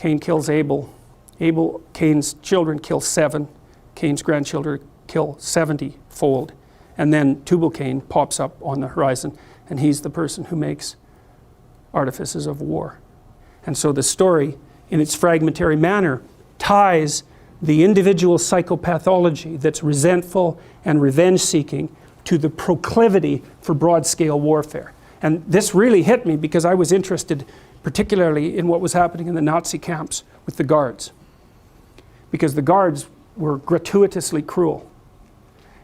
Cain kills Abel. Cain's children kill 7. Cain's grandchildren kill 70-fold. And then Tubal-Cain pops up on the horizon, and he's the person who makes artifices of war. And so the story, in its fragmentary manner, ties the individual psychopathology that's resentful and revenge-seeking to the proclivity for broad-scale warfare. And this really hit me because I was interested particularly in what was happening in the Nazi camps with the guards. Because the guards were gratuitously cruel.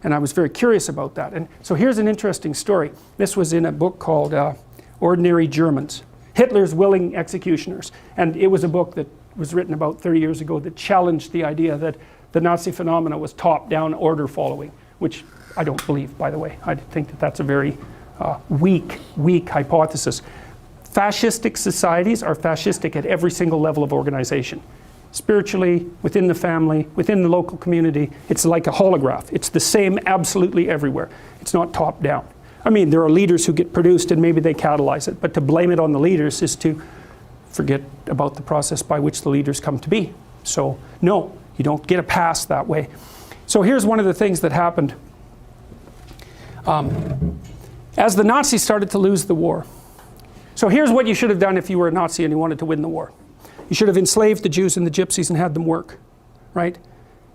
And I was very curious about that. And so here's an interesting story. This was in a book called Ordinary Germans, Hitler's Willing Executioners. And it was a book that was written about 30 years ago that challenged the idea that the Nazi phenomena was top-down order following, which I don't believe, by the way. I think that that's a very weak hypothesis. Fascistic societies are fascistic at every single level of organization. Spiritually, within the family, within the local community, it's like a holograph. It's the same absolutely everywhere. It's not top down. I mean, there are leaders who get produced and maybe they catalyze it, but to blame it on the leaders is to forget about the process by which the leaders come to be. So, no, you don't get a pass that way. So here's one of the things that happened. As the Nazis started to lose the war. So here's what you should have done if you were a Nazi and you wanted to win the war. You should have enslaved the Jews and the Gypsies and had them work, right?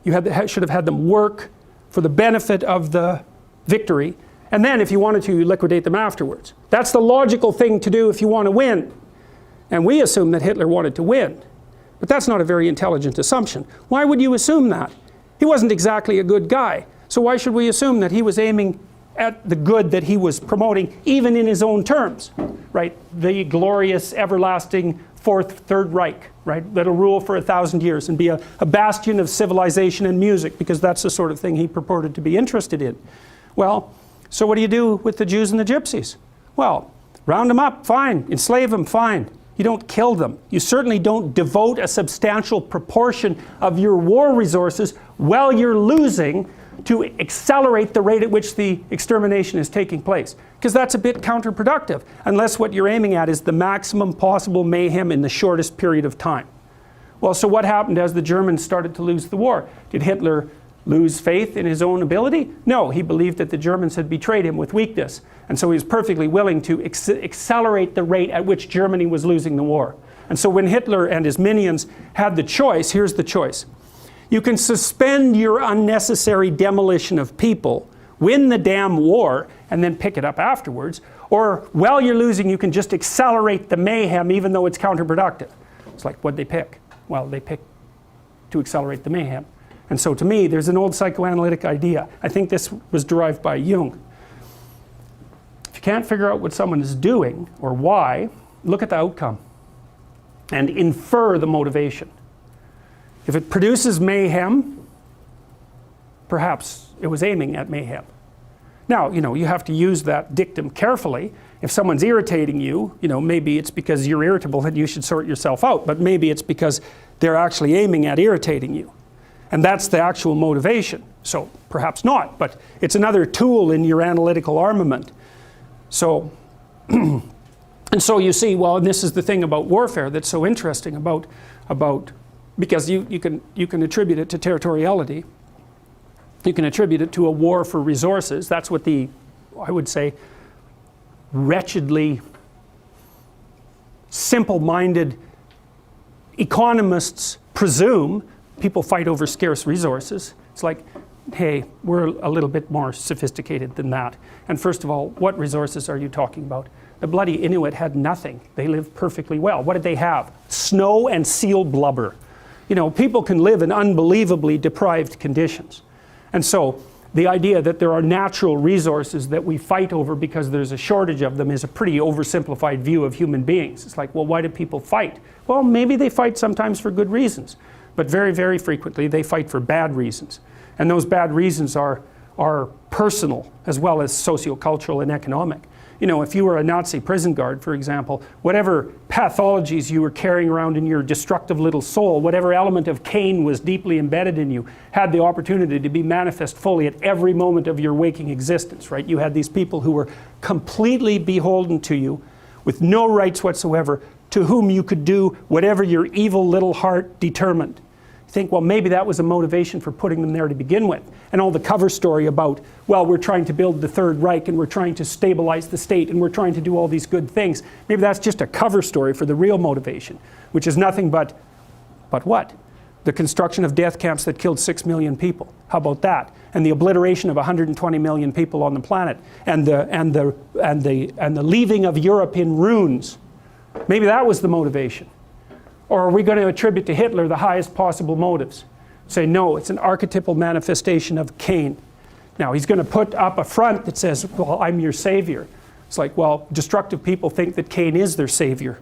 You should have had them work for the benefit of the victory. And then if you wanted to, you liquidate them afterwards. That's the logical thing to do if you want to win. And we assume that Hitler wanted to win. But that's not a very intelligent assumption. Why would you assume that? He wasn't exactly a good guy. So why should we assume that he was aiming at the good that he was promoting, even in his own terms, right? The glorious, everlasting Third Reich, right? That'll rule for 1,000 years and be a bastion of civilization and music, because that's the sort of thing he purported to be interested in. Well, so what do you do with the Jews and the Gypsies? Well, round them up, fine. Enslave them, fine. You don't kill them. You certainly don't devote a substantial proportion of your war resources while you're losing to accelerate the rate at which the extermination is taking place. Because that's a bit counterproductive, unless what you're aiming at is the maximum possible mayhem in the shortest period of time. Well, so what happened as the Germans started to lose the war? Did Hitler lose faith in his own ability? No, he believed that the Germans had betrayed him with weakness. And so he was perfectly willing to accelerate the rate at which Germany was losing the war. And so when Hitler and his minions had the choice, here's the choice. You can suspend your unnecessary demolition of people, win the damn war, and then pick it up afterwards. Or while you're losing, you can just accelerate the mayhem even though it's counterproductive. It's like, what'd they pick? Well, they picked to accelerate the mayhem. And so to me, there's an old psychoanalytic idea. I think this was derived by Jung. If you can't figure out what someone is doing or why, look at the outcome and infer the motivation. If it produces mayhem, perhaps it was aiming at mayhem. Now, you have to use that dictum carefully. If someone's irritating you, maybe it's because you're irritable and you should sort yourself out, but maybe it's because they're actually aiming at irritating you. And that's the actual motivation. So perhaps not, but it's another tool in your analytical armament. So, and so you see, well, and this is the thing about warfare that's so interesting about because you can attribute it to territoriality. You can attribute it to a war for resources. That's what I would say, wretchedly simple-minded economists presume. People fight over scarce resources. It's like, hey, we're a little bit more sophisticated than that. And first of all, what resources are you talking about? The bloody Inuit had nothing. They lived perfectly well. What did they have? Snow and seal blubber. People can live in unbelievably deprived conditions. And so the idea that there are natural resources that we fight over because there's a shortage of them is a pretty oversimplified view of human beings. It's like, well, why do people fight? Well, maybe they fight sometimes for good reasons, but very, very frequently they fight for bad reasons. And those bad reasons are personal as well as sociocultural and economic. If you were a Nazi prison guard, for example, whatever pathologies you were carrying around in your destructive little soul, whatever element of Cain was deeply embedded in you, had the opportunity to be manifest fully at every moment of your waking existence, right? You had these people who were completely beholden to you, with no rights whatsoever, to whom you could do whatever your evil little heart determined. You think, well, maybe that was a motivation for putting them there to begin with. And all the cover story about, well, we're trying to build the Third Reich, and we're trying to stabilize the state, and we're trying to do all these good things. Maybe that's just a cover story for the real motivation, which is nothing but what? The construction of death camps that killed 6 million people. How about that? And the obliteration of 120 million people on the planet, and the leaving of Europe in ruins. Maybe that was the motivation. Or are we going to attribute to Hitler the highest possible motives? Say, no, it's an archetypal manifestation of Cain. Now, he's going to put up a front that says, well, I'm your savior. It's like, well, destructive people think that Cain is their savior.